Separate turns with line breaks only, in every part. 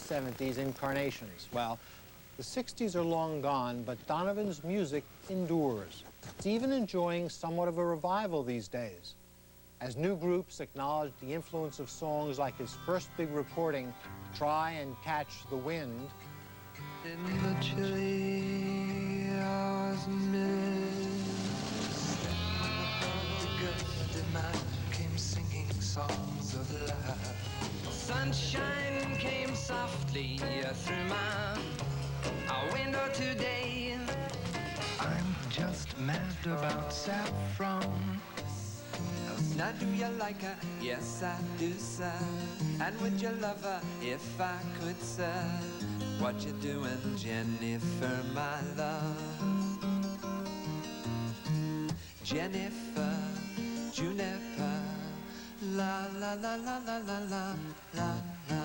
70s incarnations. Well, the 60s are long gone, but Donovan's music endures. It's even enjoying somewhat of a revival these days, as new groups acknowledge the influence of songs like his first big recording, Try and Catch the Wind.
In the chilly hours mist, the good man came singing songs of love. Sunshine came softly through my window today. I'm just mad about saffron. Now do you like her? Yes, I do, sir. And would you love her if I could, sir? What you doing, Jennifer, my love? Jennifer, Juniper, la la la la la la la la la.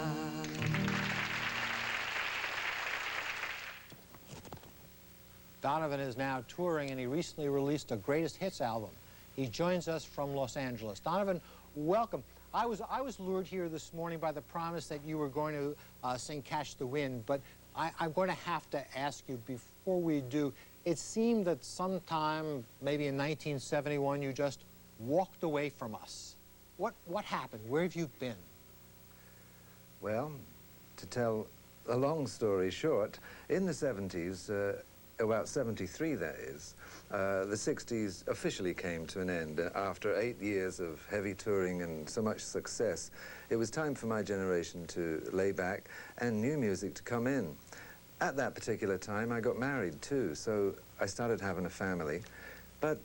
Donovan is now touring, and he recently released a greatest hits album. He joins us from Los Angeles. Donovan, welcome. I was lured here this morning by the promise that you were going to sing Catch the Wind, but I'm going to have to ask you before we do. It seemed that sometime, maybe in 1971, you just walked away from us. What happened? Where have you been?
Well, to tell a long story short, in the 70s, about 73 that is, the 60s officially came to an end. After 8 years of heavy touring and so much success, it was time for my generation to lay back and new music to come in. At that particular time, I got married too, so I started having a family. But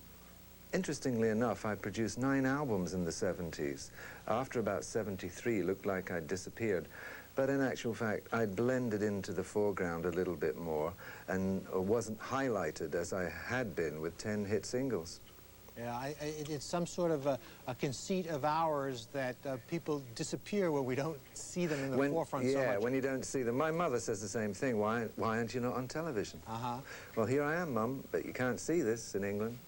interestingly enough, I produced 9 albums in the 70s. After about 73, it looked like I'd disappeared. But in actual fact, I'd blended into the foreground a little bit more and wasn't highlighted as I had been with 10 hit singles.
Yeah, it's some sort of a conceit of ours that people disappear when we don't see them in the forefront so much.
Yeah, when you don't see them. My mother says the same thing. Why aren't you not on television?
Uh-huh.
Well, here I am, Mum, but you can't see this in England.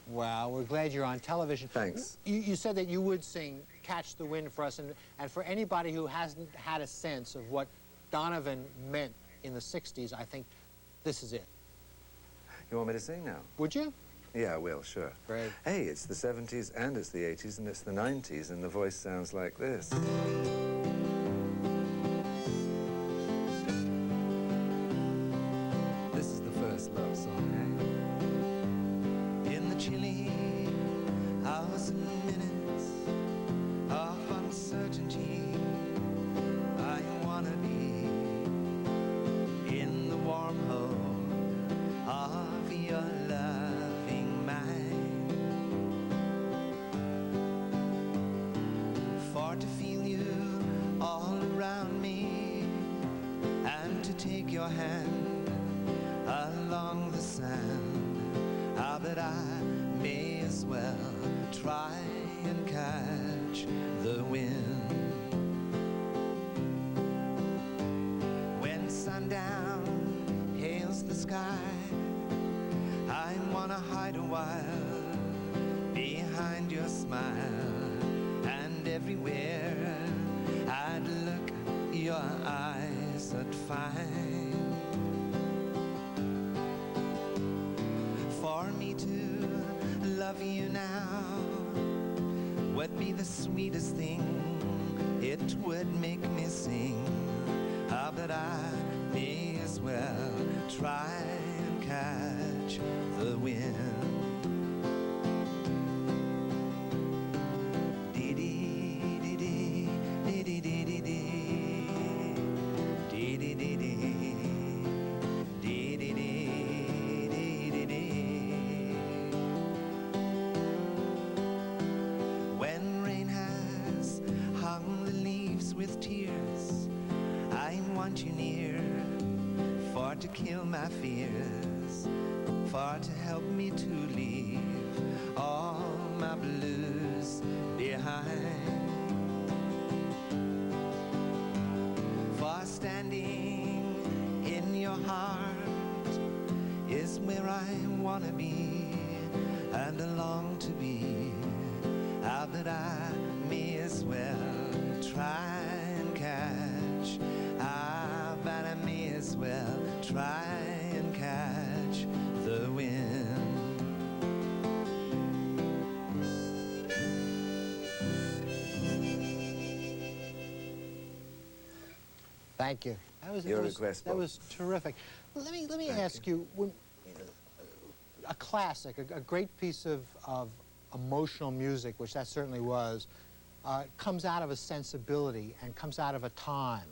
Well, we're glad you're on television.
Thanks.
You said that you would sing Catch the Wind for us, and for anybody who hasn't had a sense of what Donovan meant in the 60s, I think this is it.
You want me to sing now?
Would you?
Yeah, I will, sure.
Great.
Hey, it's the 70s and it's the 80s and it's the 90s, and the voice sounds like this. This is the first love song,
In the chilly hours and minutes of uncertainty, I wanna be in the warm home of your loving mind. For to feel you all around me, and to take your hand along the sand. But I may as well try and catch the wind. When sundown hails the sky, I wanna hide a while behind your smile. And everywhere I'd look, your eyes would find. For me to love you now would be the sweetest thing. It would make me sing. But I may as well try and catch the wind. With tears, I want you near, for to kill my fears, for to help me to leave all my blues behind. For standing in your heart is where I wanna be and long to be. But I may as well try and catch
well, try and catch the wind.
Thank you. That was terrific. Let me ask you, when, a classic, a great piece of emotional music, which that certainly was, comes out of a sensibility and comes out of a time.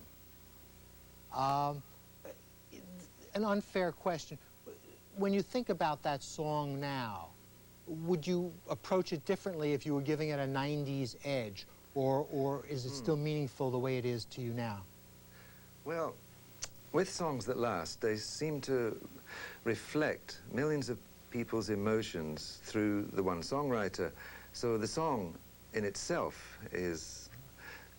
An unfair question. When you think about that song now, would you approach it differently if you were giving it a 90s edge, or is it still meaningful the way it is to you now?
Well, with songs that last, they seem to reflect millions of people's emotions through the one songwriter. So the song in itself is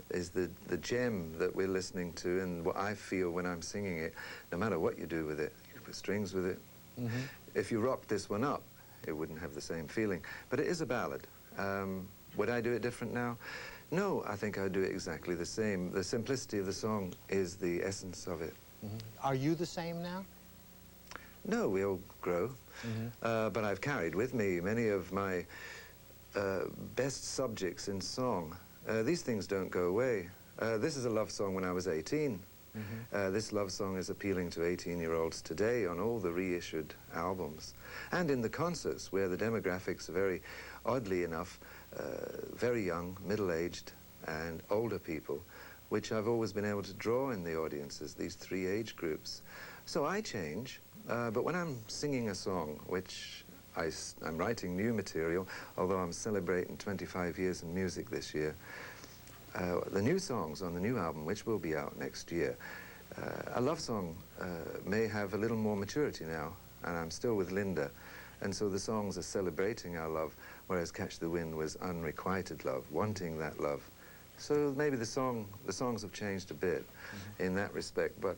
the gem that we're listening to, and what I feel when I'm singing it, no matter what you do with it. You can put strings with it. Mm-hmm. If you rocked this one up, it wouldn't have the same feeling. But it is a ballad. Would I do it different now? No, I think I'd do it exactly the same. The simplicity of the song is the essence of it.
Mm-hmm. Are you the same now?
No, we all grow. Mm-hmm. But I've carried with me many of my best subjects in song. These things don't go away. This is a love song when I was 18. Mm-hmm. This love song is appealing to 18-year-olds today on all the reissued albums. And in the concerts, where the demographics are very, oddly enough, very young, middle-aged, and older people, which I've always been able to draw in the audiences, these three age groups. So I change, but when I'm singing a song, which I'm writing new material, although I'm celebrating 25 years in music this year, the new songs on the new album, which will be out next year, a love song may have a little more maturity now, and I'm still with Linda, and so the songs are celebrating our love, whereas Catch the Wind was unrequited love, wanting that love. So maybe the songs have changed a bit in that respect, but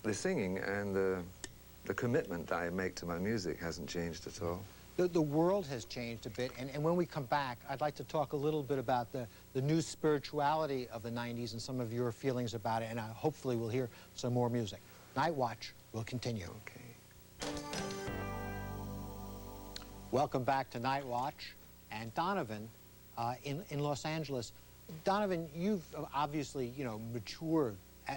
the singing and the commitment that I make to my music hasn't changed at all.
The world has changed a bit, and when we come back, I'd like to talk a little bit about the new spirituality of the 90s and some of your feelings about it, and hopefully we'll hear some more music. Night Watch will continue.
Okay.
Welcome back to Night Watch, and Donovan in Los Angeles. Donovan, you've obviously, matured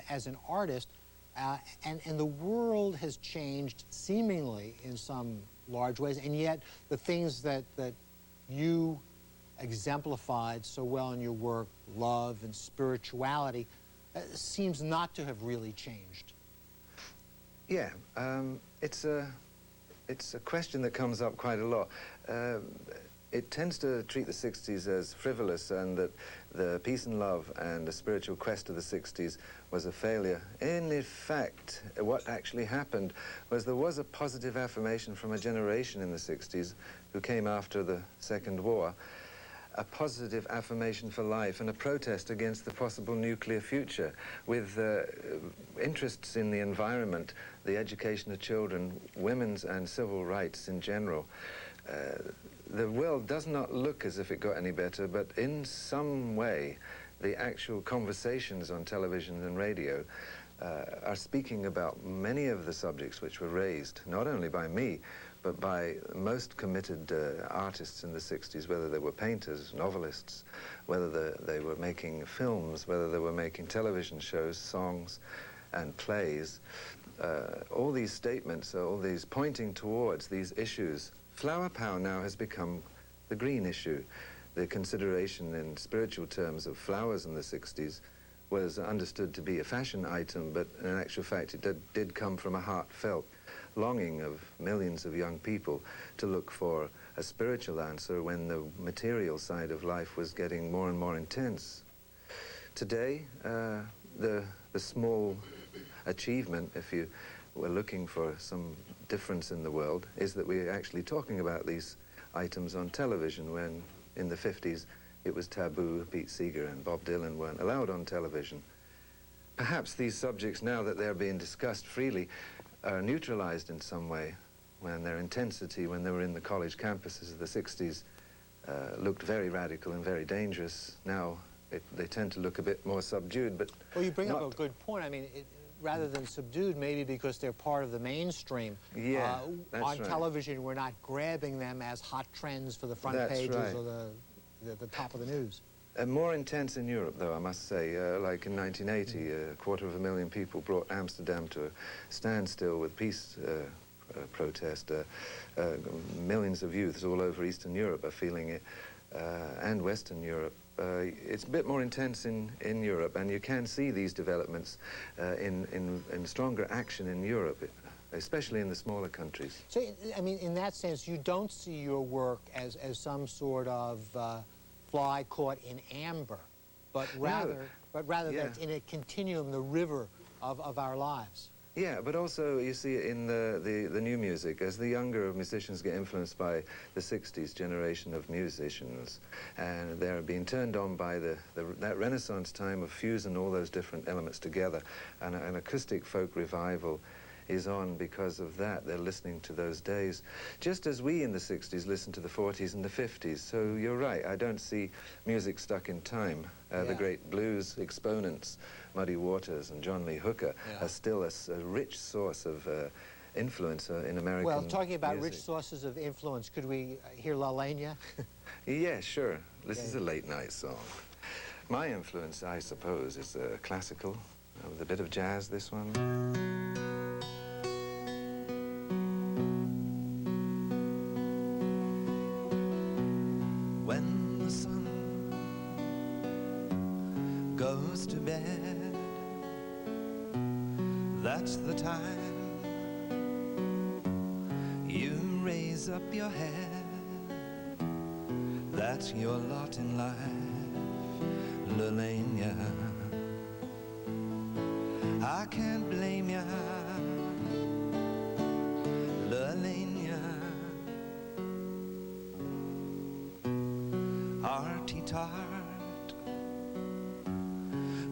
as an artist, and the world has changed seemingly in some large ways, and yet the things that you exemplified so well in your work, love and spirituality, seems not to have really changed.
Yeah, it's a question that comes up quite a lot. It tends to treat the 60s as frivolous, and that the peace and love and the spiritual quest of the 60s was a failure. In fact, what actually happened was there was a positive affirmation from a generation in the 60s who came after the Second War, a positive affirmation for life and a protest against the possible nuclear future, with interests in the environment, the education of children, women's and civil rights in general. The world does not look as if it got any better, but in some way, the actual conversations on television and radio are speaking about many of the subjects which were raised, not only by me, but by most committed artists in the 60s, whether they were painters, novelists, whether they were making films, whether they were making television shows, songs, and plays. All these statements, all these pointing towards these issues. Flower power now has become the green issue. The consideration in spiritual terms of flowers in the 60s was understood to be a fashion item, but in actual fact it did come from a heartfelt longing of millions of young people to look for a spiritual answer when the material side of life was getting more and more intense. Today, the small achievement, if you were looking for some difference in the world, is that we're actually talking about these items on television, when in the 50s it was taboo. Pete Seeger and Bob Dylan weren't allowed on television. Perhaps these subjects, now that they're being discussed freely, are neutralized in some way, when their intensity, when they were in the college campuses of the 60s, looked very radical and very dangerous. Now they tend to look a bit more subdued, but
well, you bring up a good point. I mean, rather than subdued, maybe because they're part of the mainstream.
Yeah, that's
on
right.
television, we're not grabbing them as hot trends for the front
That's
pages
right.
or the top of the news.
More intense in Europe, though, I must say. Like in 1980, 250,000 people brought Amsterdam to a standstill with peace protest. Millions of youths all over Eastern Europe are feeling it, and Western Europe. It's a bit more intense in Europe, and you can see these developments in stronger action in Europe, especially in the smaller countries.
So, I mean, in that sense, you don't see your work as some sort of fly caught in amber, but rather,
Yeah.
that in a continuum, the river of our lives.
Yeah, but also you see it in the new music, as the younger musicians get influenced by the 60s generation of musicians, and they're being turned on by that Renaissance time of fusing all those different elements together, and an acoustic folk revival is on because of that. They're listening to those days, just as we in the 60s listened to the 40s and the 50s. So you're right, I don't see music stuck in time. The great blues exponents, Muddy Waters and John Lee Hooker, are still a rich source of influence in American
Well, talking about
music.
rich sources of influence, could we hear Lalena?
Yeah, sure. This is a late night song. My influence, I suppose, is classical, with a bit of jazz, this one.
When the sun goes to bed, that's the time you raise up your head. That's your lot in life, Lalena. I can't blame ya, Lalena. Hearty tart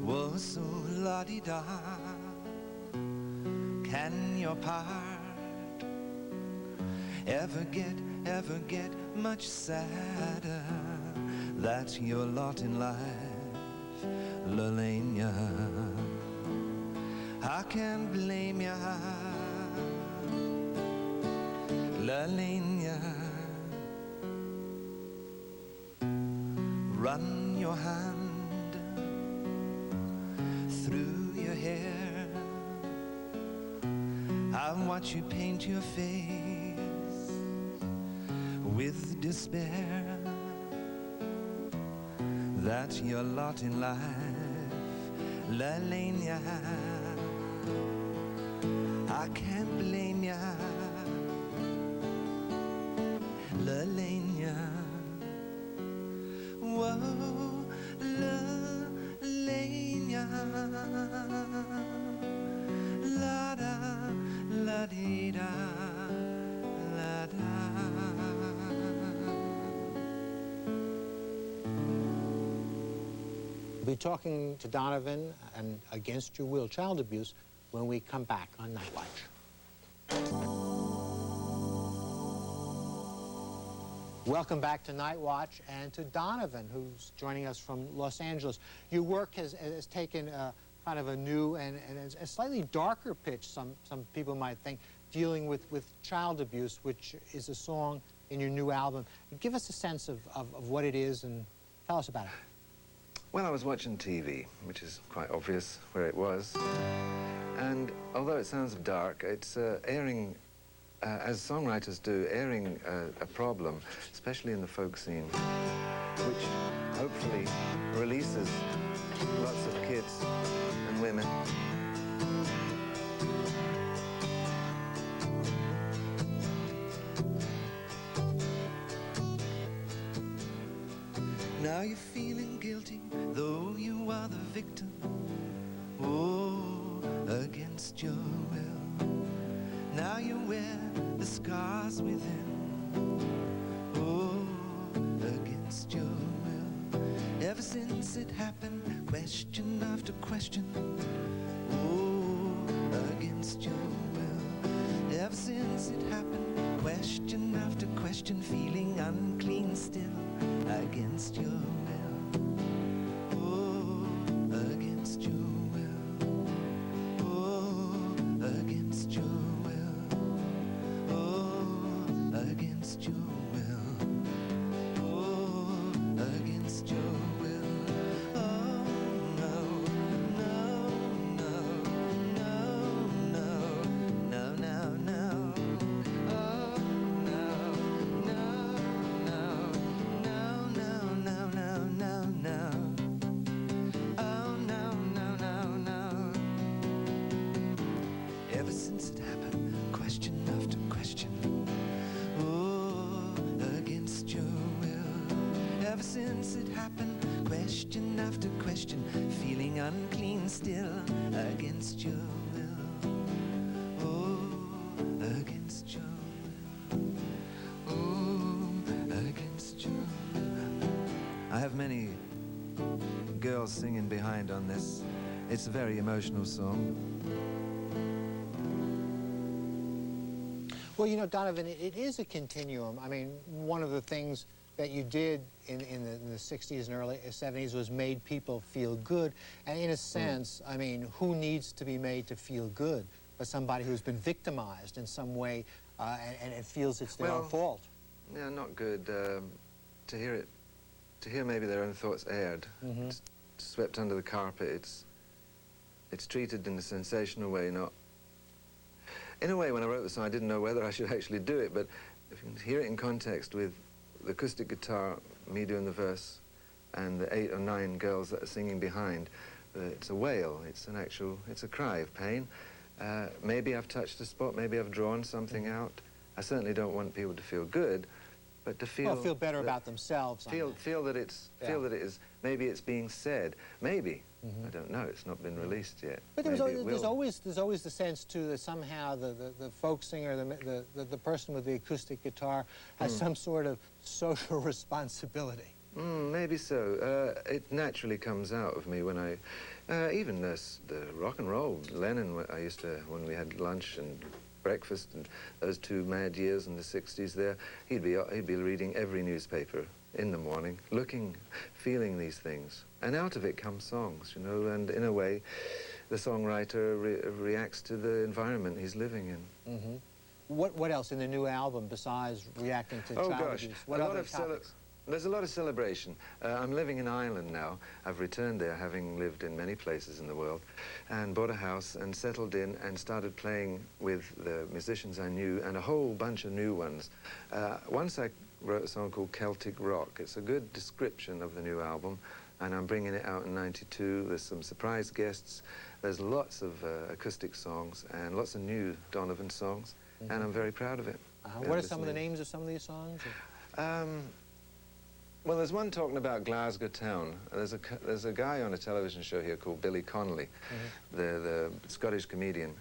was so la-di-da. Can your part ever get much sadder? That's your lot in life, Lalena. I can't blame ya, Lalena. Run your hand through your hair. I watch you paint your face with despair. That's your lot in life, Lalena. I can't blame ya, Lalena. Whoa, Lalena. La-da, la-dee-da, la-da.
We'll be talking to Donovan and Against Your Will, child abuse, when we come back on Night Watch. Welcome back to Night Watch and to Donovan, who's joining us from Los Angeles. Your work has taken kind of a new and a slightly darker pitch, some people might think, dealing with child abuse, which is a song in your new album. Give us a sense of what it is and tell us about it.
Well, I was watching TV, which is quite obvious where it was. And although it sounds dark, it's airing, as songwriters do, airing a problem, especially in the folk scene, which hopefully releases lots of kids and women.
Now you're feeling guilty, though you are the victim. Oh, against your will. Now you wear the scars within. Oh, against your will. Ever since it happened, question after question. Oh, against your will. Ever since it happened, question after question, feeling unclean still. Against your will, oh, against your will, oh, this had happened, question after question, feeling unclean still against your will. Oh, against your will. Oh, against your will. I have many girls singing behind on this. It's a very emotional song.
Well, you know, Donovan, it is a continuum. I mean, one of the things that you did in the 60s and early 70s was made people feel good. And in a sense, I mean, who needs to be made to feel good but somebody who's been victimized in some way and feels it's their own fault?
Yeah, not good to hear it, to hear maybe their own thoughts aired, swept under the carpet. It's treated in a sensational way, not... In a way, when I wrote the song, I didn't know whether I should actually do it, but if you hear it in context with the acoustic guitar, me doing the verse, and the 8 or 9 girls that are singing behind, it's a wail, it's a cry of pain. Maybe I've touched a spot, maybe I've drawn something out. I certainly don't want people to feel good, but to feel...
Well, feel better about themselves.
Feel that it is, maybe it's being said, maybe. I don't know, it's not been released yet.
But there's always the sense, too, that somehow the folk singer, the person with the acoustic guitar has some sort of social responsibility.
Maybe so. It naturally comes out of me when I, even the rock and roll, Lennon, when we had lunch and breakfast and those 2 mad years in the 60s there, he'd be reading every newspaper in the morning, feeling these things. And out of it come songs, you know, and in a way, the songwriter reacts to the environment he's living in.
What else in the new album besides reacting to child abuse? What other topics?
There's a lot of celebration. I'm living in Ireland now. I've returned there, having lived in many places in the world, and bought a house and settled in and started playing with the musicians I knew and a whole bunch of new ones. Once I wrote a song called Celtic Rock. It's a good description of the new album, and I'm bringing it out in '92. There's some surprise guests. There's lots of acoustic songs and lots of new Donovan songs, and I'm very proud of it.
What are some of the names of some of these songs?
Well, there's one talking about Glasgow town. There's a guy on a television show here called Billy Connolly, the Scottish comedian.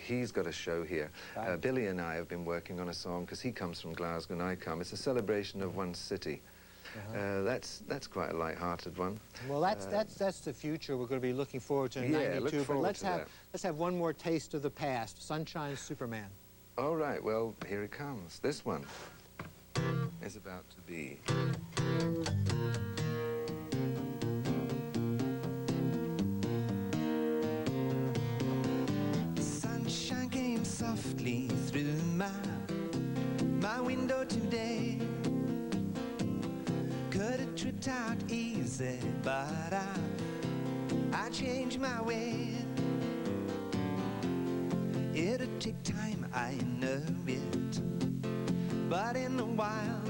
He's got a show here. Billy and I have been working on a song because he comes from Glasgow and I come. It's a celebration of one city. That's quite a light-hearted one.
Well, that's the future we're going to be looking forward to in '92. But let's have one more taste of the past. Sunshine Superman.
All right. Well, here it comes. This one is about to be.
Sunshine came softly through my window today. Could have tripped out easy, but I changed my way. It'll take time, I know it, but in a while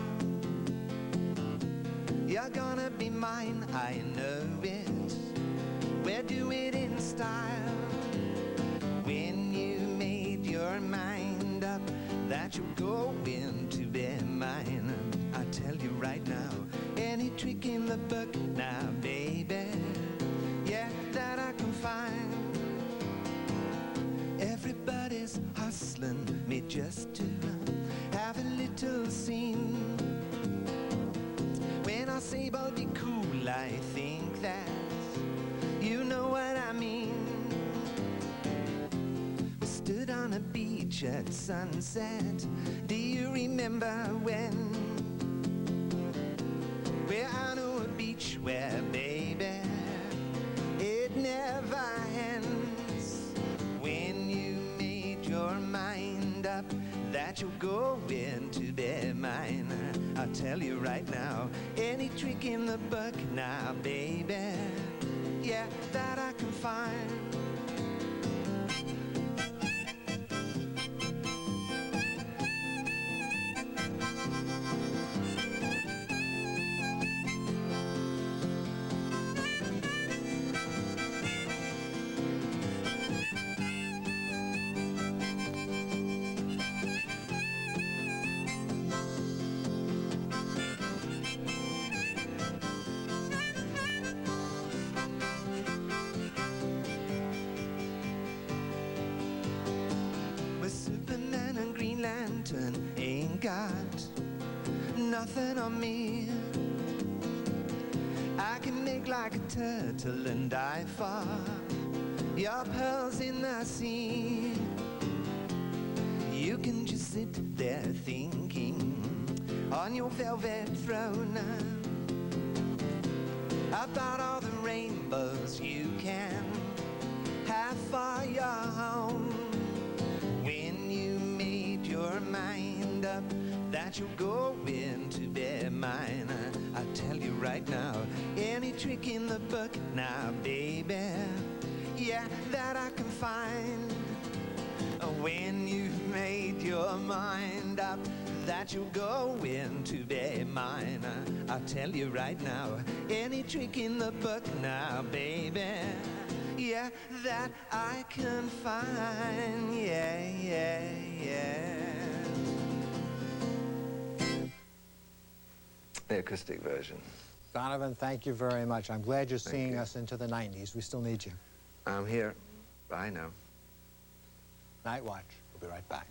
you're gonna be mine, I know it. We'll do it in style. When you made your mind up that you're going to be mine, I tell you right now, any trick in the book now, baby, yeah, that I can find. Everybody's hustling me just to have a little scene. When I say, "But be cool," I think that you know what I mean. We stood on a beach at sunset. Do you remember when? We're on a beach where, baby, it never ends. When you made your mind up that you're going to be mine, I'll tell you right now, any trick in the book now, baby, yeah, that I can find. got nothing on me. I can make like a turtle and dive for your pearls in the sea. You can just sit there thinking on your velvet throne about all the rainbows you can have for your home. When you made your mind up that you're going to be mine, I tell you right now, any trick in the book now, baby, yeah, that I can find. When you've made your mind up that you're going to be mine, I tell you right now, any trick in the book now, baby, yeah, that I can find, yeah, yeah, yeah.
The acoustic version.
Donovan, thank you very much. I'm glad you're seeing us into the 90s. We still need you.
I'm here. Bye now.
Night Watch. We'll be right back.